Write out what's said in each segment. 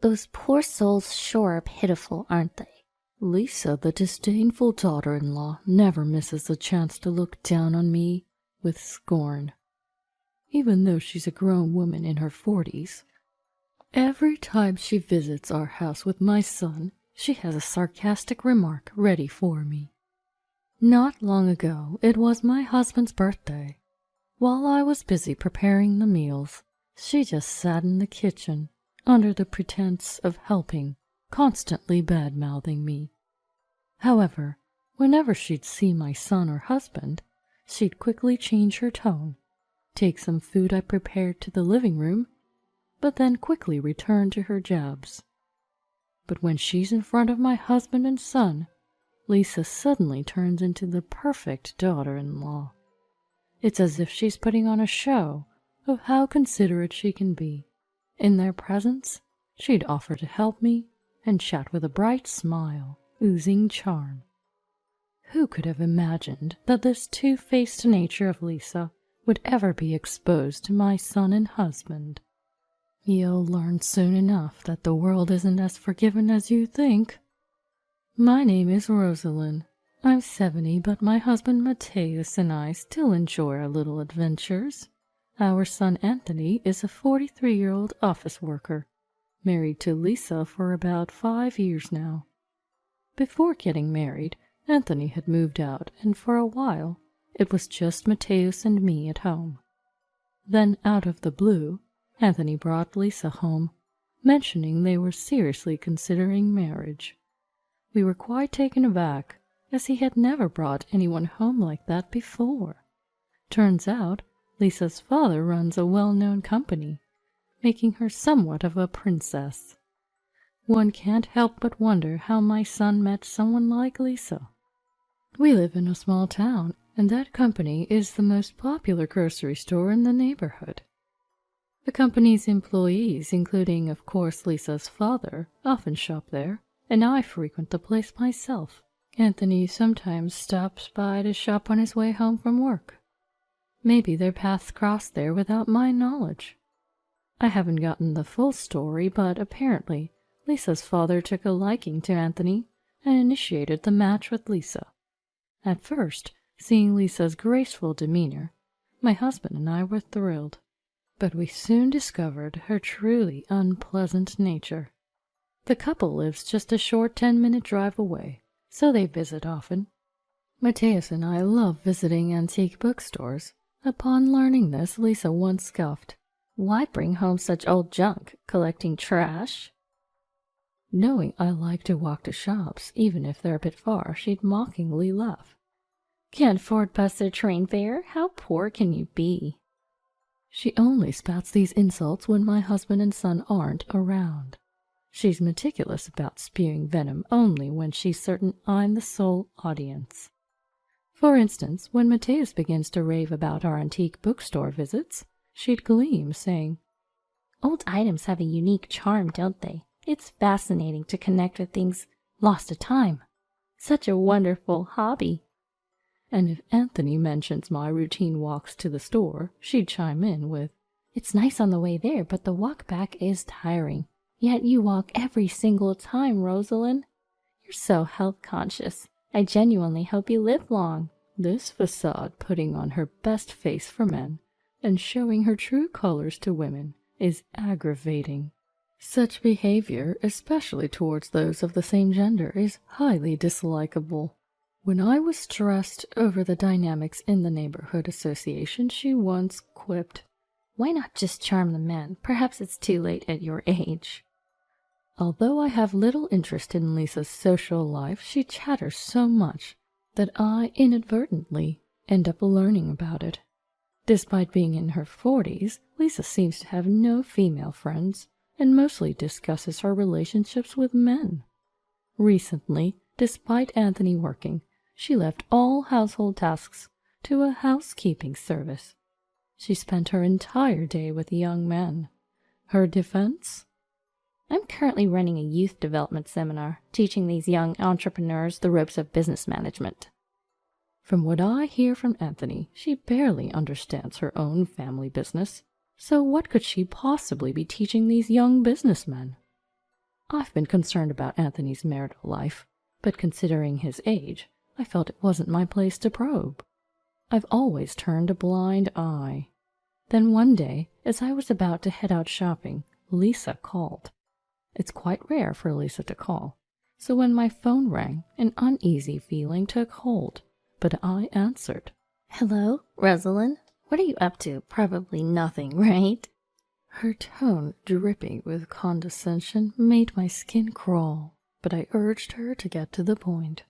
Those poor souls sure are pitiful, aren't they? Lisa, the disdainful daughter-in-law, never misses a chance to look down on me with scorn, even though she's a grown woman in her 40s. Every time she visits our house with my son, she has a sarcastic remark ready for me. Not long ago, it was my husband's birthday. While I was busy preparing the meals, she just sat in the kitchen, under the pretense of helping, constantly bad-mouthing me. However, whenever she'd see my son or husband, she'd quickly change her tone, take some food I prepared to the living room, but then quickly return to her jabs. But when she's in front of my husband and son, Lisa suddenly turns into the perfect daughter-in-law. It's as if she's putting on a show of how considerate she can be. In their presence, she'd offer to help me and chat with a bright smile, oozing charm. Who could have imagined that this two-faced nature of Lisa would ever be exposed to my son and husband? You'll learn soon enough that the world isn't as forgiving as you think. My name is Rosalind. I'm 70, but my husband Mateus and I still enjoy our little adventures. Our son Anthony is a 43-year-old office worker, married to Lisa for about 5 years now. Before getting married, Anthony had moved out, and for a while it was just Mateus and me at home. Then, out of the blue, Anthony brought Lisa home, mentioning they were seriously considering marriage. We were quite taken aback, as he had never brought anyone home like that before. Turns out, Lisa's father runs a well-known company, making her somewhat of a princess. One can't help but wonder how my son met someone like Lisa. We live in a small town, and that company is the most popular grocery store in the neighborhood. The company's employees, including, of course, Lisa's father, often shop there, and I frequent the place myself. Anthony sometimes stops by to shop on his way home from work. Maybe their paths crossed there without my knowledge. I haven't gotten the full story, but apparently Lisa's father took a liking to Anthony and initiated the match with Lisa. At first, seeing Lisa's graceful demeanor, my husband and I were thrilled, but we soon discovered her truly unpleasant nature. The couple lives just a short 10-minute drive away, so they visit often. Mateus and I love visiting antique bookstores. Upon learning this, Lisa once scoffed, "Why bring home such old junk, collecting trash?" Knowing I like to walk to shops, even if they're a bit far, she'd mockingly laugh. "Can't afford bus or train fare? How poor can you be?" She only spouts these insults when my husband and son aren't around. She's meticulous about spewing venom only when she's certain I'm the sole audience. For instance, when Mateus begins to rave about our antique bookstore visits, she'd gleam, saying, "Old items have a unique charm, don't they? It's fascinating to connect with things lost to time. Such a wonderful hobby." And if Anthony mentions my routine walks to the store, she'd chime in with, "It's nice on the way there, but the walk back is tiring. Yet you walk every single time, Rosalind. You're so health conscious. I genuinely hope you live long." This facade putting on her best face for men and showing her true colors to women is aggravating. Such behavior, especially towards those of the same gender, is highly dislikable. When I was stressed over the dynamics in the neighborhood association, she once quipped, "Why not just charm the men? Perhaps it's too late at your age." Although I have little interest in Lisa's social life, she chatters so much that I inadvertently end up learning about it. Despite being in her 40s, Lisa seems to have no female friends and mostly discusses her relationships with men. Recently, despite Anthony working, she left all household tasks to a housekeeping service. She spent her entire day with young men. Her defense? "I'm currently running a youth development seminar, teaching these young entrepreneurs the ropes of business management." From what I hear from Anthony, she barely understands her own family business, so what could she possibly be teaching these young businessmen? I've been concerned about Anthony's marital life, but considering his age, I felt it wasn't my place to probe. I've always turned a blind eye. Then one day, as I was about to head out shopping, Lisa called. It's quite rare for Lisa to call, so when my phone rang, an uneasy feeling took hold, but I answered. Hello, Rosalind? What are you up to? Probably nothing, right? Her tone, dripping with condescension, made my skin crawl, but I urged her to get to the point.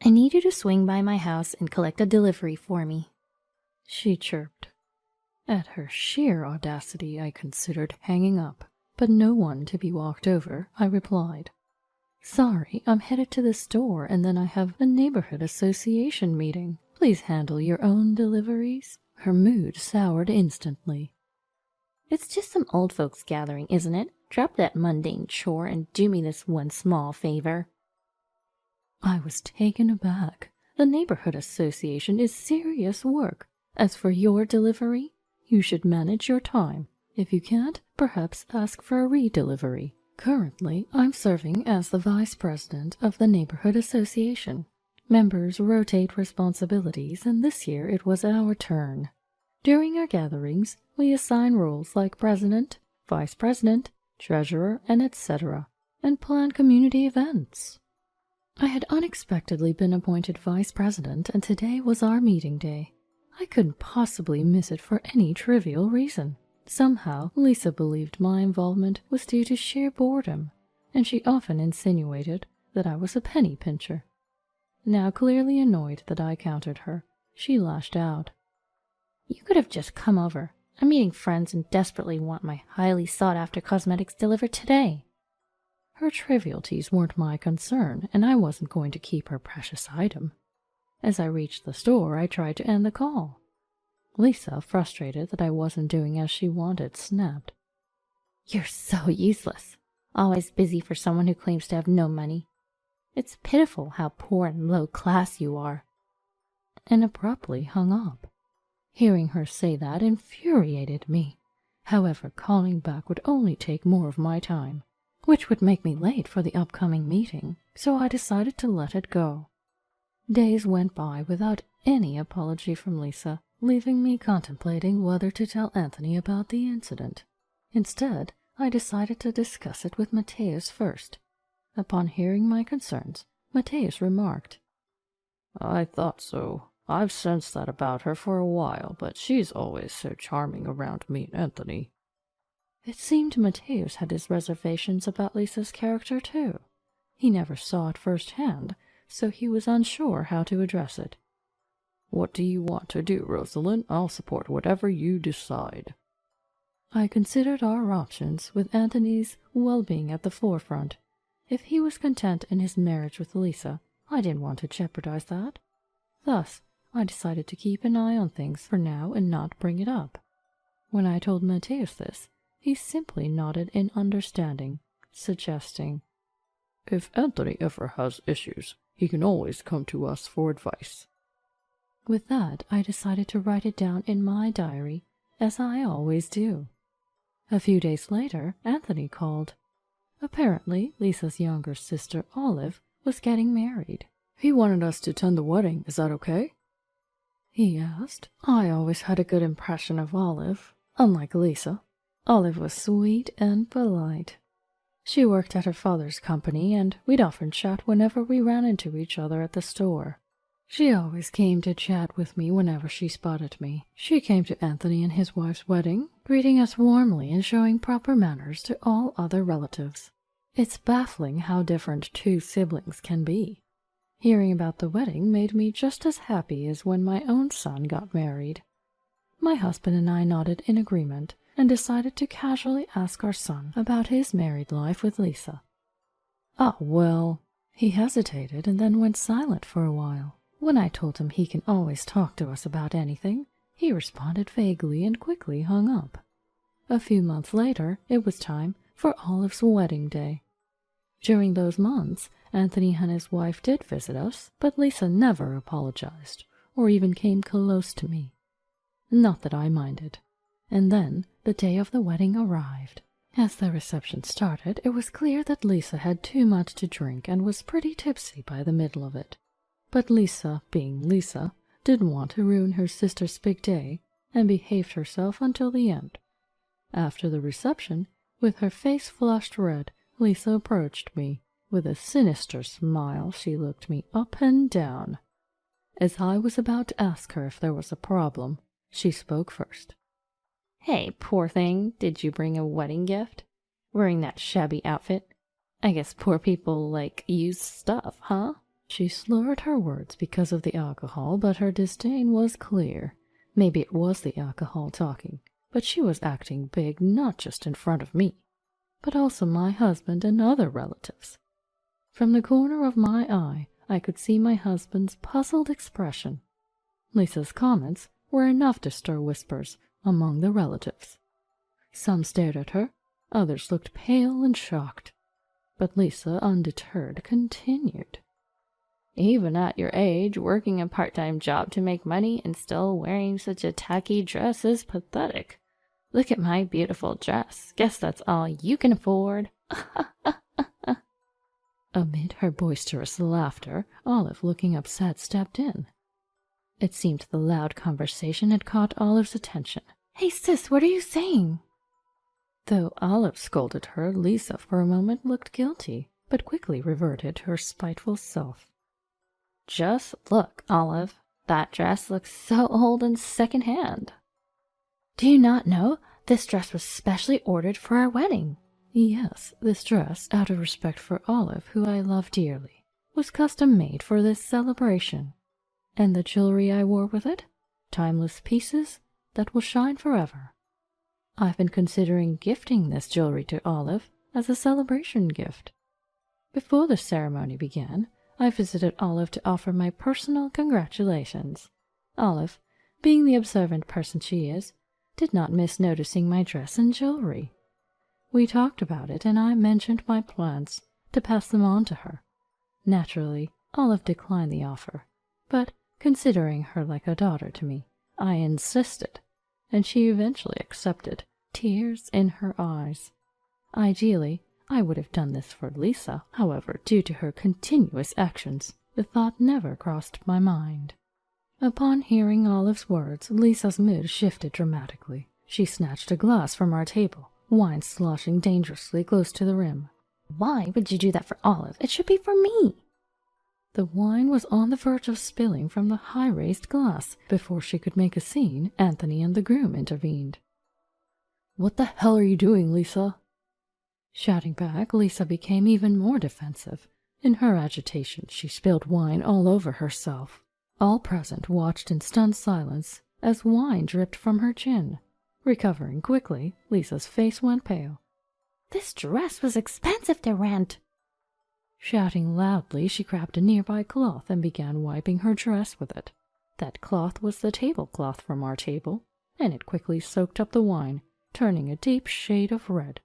I need you to swing by my house and collect a delivery for me, she chirped. At her sheer audacity, I considered hanging up, but no one to be walked over, I replied. Sorry, I'm headed to the store and then I have a neighborhood association meeting. Please handle your own deliveries. Her mood soured instantly. It's just some old folks gathering, isn't it? Drop that mundane chore and do me this one small favor. I was taken aback. The neighborhood association is serious work. As for your delivery, you should manage your time. If you can't, perhaps ask for a re-delivery. Currently, I'm serving as the vice president of the neighborhood association. Members rotate responsibilities, and this year it was our turn. During our gatherings, we assign roles like president, vice president, treasurer, and etc., and plan community events. I had unexpectedly been appointed vice president, and today was our meeting day. I couldn't possibly miss it for any trivial reason. Somehow, Lisa believed my involvement was due to sheer boredom, and she often insinuated that I was a penny pincher. Now clearly annoyed that I countered her, she lashed out. You could have just come over. I'm meeting friends and desperately want my highly sought-after cosmetics delivered today. Her trivialities weren't my concern, and I wasn't going to keep her precious item. As I reached the store, I tried to end the call. Lisa, frustrated that I wasn't doing as she wanted, snapped. You're so useless. Always busy for someone who claims to have no money. It's pitiful how poor and low class you are. And abruptly hung up. Hearing her say that infuriated me. However, calling back would only take more of my time, which would make me late for the upcoming meeting, so I decided to let it go. Days went by without any apology from Lisa, leaving me contemplating whether to tell Anthony about the incident. Instead, I decided to discuss it with Mateus first. Upon hearing my concerns, Mateus remarked, I thought so. I've sensed that about her for a while, but she's always so charming around me and Anthony. It seemed Mateus had his reservations about Lisa's character, too. He never saw it firsthand, so he was unsure how to address it. What do you want to do, Rosalind? I'll support whatever you decide. I considered our options, with Anthony's well-being at the forefront. If he was content in his marriage with Lisa, I didn't want to jeopardize that. Thus, I decided to keep an eye on things for now and not bring it up. When I told Mateus this, he simply nodded in understanding, suggesting, If Anthony ever has issues, he can always come to us for advice. With that, I decided to write it down in my diary, as I always do. A few days later, Anthony called. Apparently, Lisa's younger sister, Olive, was getting married. He wanted us to attend the wedding. Is that okay? He asked. I always had a good impression of Olive. Unlike Lisa, Olive was sweet and polite. She worked at her father's company, and we'd often chat whenever we ran into each other at the store. She always came to chat with me whenever she spotted me. She came to Anthony and his wife's wedding, greeting us warmly and showing proper manners to all other relatives. It's baffling how different two siblings can be. Hearing about the wedding made me just as happy as when my own son got married. My husband and I nodded in agreement and decided to casually ask our son about his married life with Lisa. Ah, well, he hesitated and then went silent for a while. When I told him he can always talk to us about anything, he responded vaguely and quickly hung up. A few months later, it was time for Olive's wedding day. During those months, Anthony and his wife did visit us, but Lisa never apologized, or even came close to me. Not that I minded. And then the day of the wedding arrived. As the reception started, it was clear that Lisa had too much to drink and was pretty tipsy by the middle of it. But Lisa, being Lisa, didn't want to ruin her sister's big day and behaved herself until the end. After the reception, with her face flushed red, Lisa approached me. With a sinister smile, she looked me up and down. As I was about to ask her if there was a problem, she spoke first. Hey, poor thing, did you bring a wedding gift? Wearing that shabby outfit? I guess poor people like used stuff, huh? She slurred her words because of the alcohol, but her disdain was clear. Maybe it was the alcohol talking, but she was acting big not just in front of me, but also my husband and other relatives. From the corner of my eye, I could see my husband's puzzled expression. Lisa's comments were enough to stir whispers among the relatives. Some stared at her, others looked pale and shocked. But Lisa, undeterred, continued. Even at your age, working a part-time job to make money and still wearing such a tacky dress is pathetic. Look at my beautiful dress. Guess that's all you can afford. Amid her boisterous laughter, Olive, looking upset, stepped in. It seemed the loud conversation had caught Olive's attention. Hey sis, what are you saying? Though Olive scolded her, Lisa for a moment looked guilty, but quickly reverted to her spiteful self. Just look, Olive. That dress looks so old and second-hand. Do you not know? This dress was specially ordered for our wedding. Yes, this dress, out of respect for Olive, who I love dearly, was custom-made for this celebration. And the jewelry I wore with it? Timeless pieces that will shine forever. I've been considering gifting this jewelry to Olive as a celebration gift. Before the ceremony began, I visited Olive to offer my personal congratulations. Olive, being the observant person she is, did not miss noticing my dress and jewelry. We talked about it, and I mentioned my plans to pass them on to her. Naturally, Olive declined the offer, but considering her like a daughter to me, I insisted, and she eventually accepted, tears in her eyes. Ideally, I would have done this for Lisa. However, due to her continuous actions, the thought never crossed my mind. Upon hearing Olive's words, Lisa's mood shifted dramatically. She snatched a glass from our table, wine sloshing dangerously close to the rim. Why would you do that for Olive? It should be for me. The wine was on the verge of spilling from the high-raised glass. Before she could make a scene, Anthony and the groom intervened. "What the hell are you doing, Lisa?" Shouting back, Lisa became even more defensive. In her agitation, she spilled wine all over herself. All present watched in stunned silence as wine dripped from her chin. Recovering quickly, Lisa's face went pale. This dress was expensive to rent. Shouting loudly, she grabbed a nearby cloth and began wiping her dress with it. That cloth was the tablecloth from our table, and it quickly soaked up the wine, turning a deep shade of red.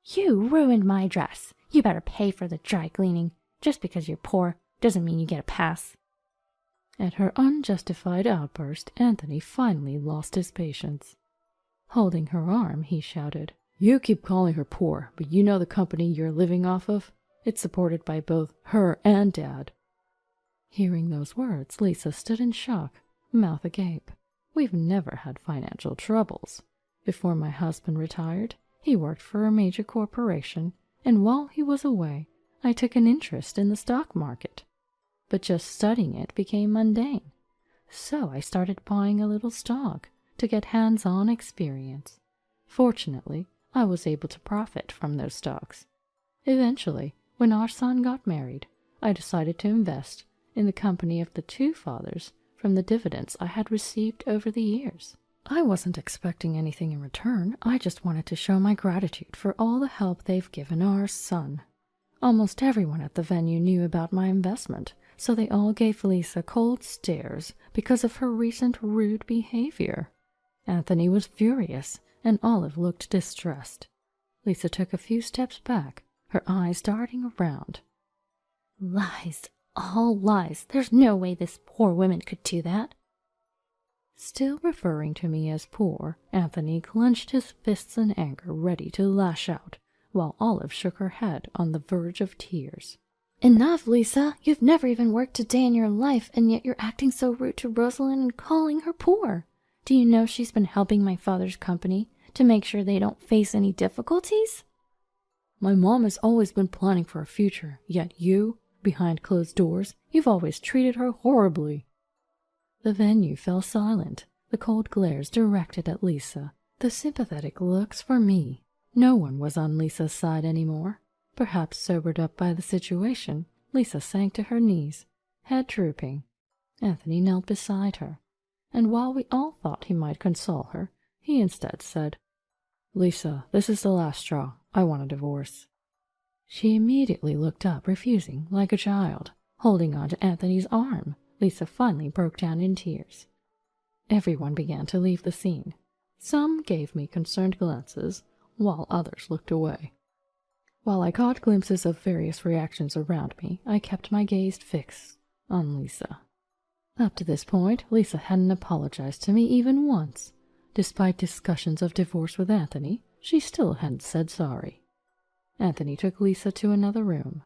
You ruined my dress. You better pay for the dry cleaning. Just because you're poor doesn't mean you get a pass. At her unjustified outburst, Anthony finally lost his patience. Holding her arm, he shouted, "You keep calling her poor, but you know the company you're living off of? It's supported by both her and Dad." Hearing those words, Lisa stood in shock, mouth agape. We've never had financial troubles. Before my husband retired, he worked for a major corporation, and while he was away, I took an interest in the stock market. But just studying it became mundane. So I started buying a little stock to get hands-on experience. Fortunately, I was able to profit from those stocks. Eventually, when our son got married, I decided to invest in the company of the two fathers from the dividends I had received over the years. I wasn't expecting anything in return. I just wanted to show my gratitude for all the help they've given our son. Almost everyone at the venue knew about my investment, so they all gave Lisa cold stares because of her recent rude behavior. Anthony was furious, and Olive looked distressed. Lisa took a few steps back, her eyes darting around. Lies, all lies. There's no way this poor woman could do that. Still referring to me as poor, Anthony clenched his fists in anger, ready to lash out, while Olive shook her head on the verge of tears. Enough, Lisa! You've never even worked a day in your life, and yet you're acting so rude to Rosalind and calling her poor. Do you know she's been helping my father's company to make sure they don't face any difficulties? My mom has always been planning for a future, yet you, behind closed doors, you've always treated her horribly. The venue fell silent, the cold glares directed at Lisa, the sympathetic looks for me. No one was on Lisa's side anymore. Perhaps sobered up by the situation, Lisa sank to her knees, head drooping. Anthony knelt beside her, and while we all thought he might console her, he instead said, "Lisa, this is the last straw. I want a divorce." She immediately looked up, refusing, like a child. Holding on to Anthony's arm, Lisa finally broke down in tears. Everyone began to leave the scene. Some gave me concerned glances, while others looked away. While I caught glimpses of various reactions around me, I kept my gaze fixed on Lisa. Up to this point, Lisa hadn't apologized to me even once. Despite discussions of divorce with Anthony, she still hadn't said sorry. Anthony took Lisa to another room.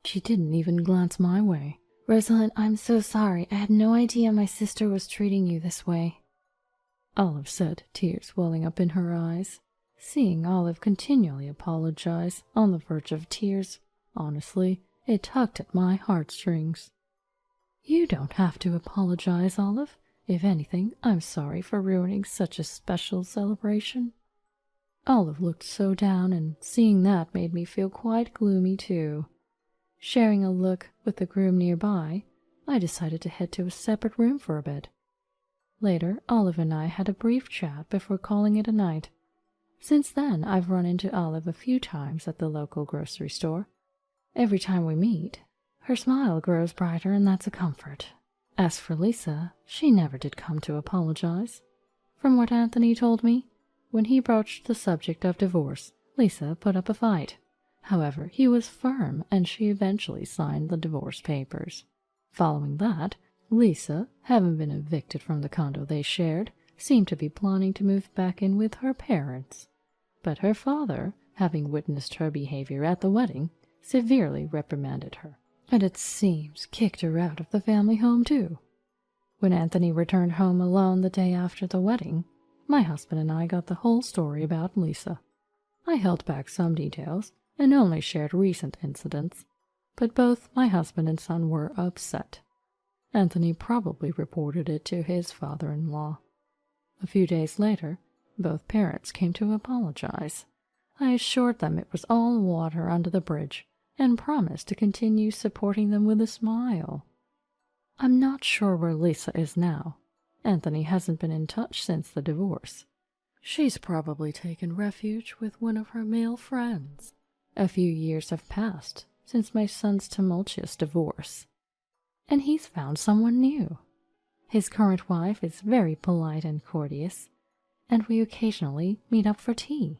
She didn't even glance my way. Rosalind, I'm so sorry. I had no idea my sister was treating you this way. Olive said, tears welling up in her eyes. Seeing Olive continually apologize, on the verge of tears, honestly, it tugged at my heartstrings. You don't have to apologize, Olive. If anything, I'm sorry for ruining such a special celebration. Olive looked so down, and seeing that made me feel quite gloomy too. Sharing a look with the groom nearby, I decided to head to a separate room for a bit. Later, Olive and I had a brief chat before calling it a night. Since then, I've run into Olive a few times at the local grocery store. Every time we meet, her smile grows brighter, and that's a comfort. As for Lisa, she never did come to apologize. From what Anthony told me, when he broached the subject of divorce, Lisa put up a fight. However, he was firm, and she eventually signed the divorce papers. Following that, Lisa, having been evicted from the condo they shared, seemed to be planning to move back in with her parents. But her father, having witnessed her behavior at the wedding, severely reprimanded her, and it seems kicked her out of the family home too. When Anthony returned home alone the day after the wedding, my husband and I got the whole story about Lisa. I held back some details and only shared recent incidents, but both my husband and son were upset. Anthony probably reported it to his father-in-law. A few days later, both parents came to apologize. I assured them it was all water under the bridge and promised to continue supporting them with a smile. I'm not sure where Lisa is now. Anthony hasn't been in touch since the divorce. She's probably taken refuge with one of her male friends. A few years have passed since my son's tumultuous divorce, and he's found someone new. His current wife is very polite and courteous, and we occasionally meet up for tea.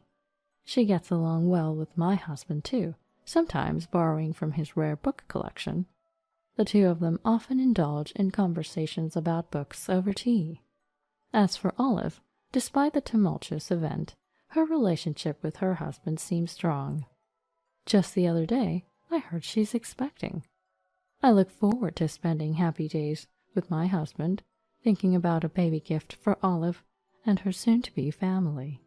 She gets along well with my husband too, sometimes borrowing from his rare book collection. The two of them often indulge in conversations about books over tea. As for Olive, despite the tumultuous event, her relationship with her husband seems strong. Just the other day, I heard she's expecting. I look forward to spending happy days with my husband, thinking about a baby gift for Olive and her soon-to-be family.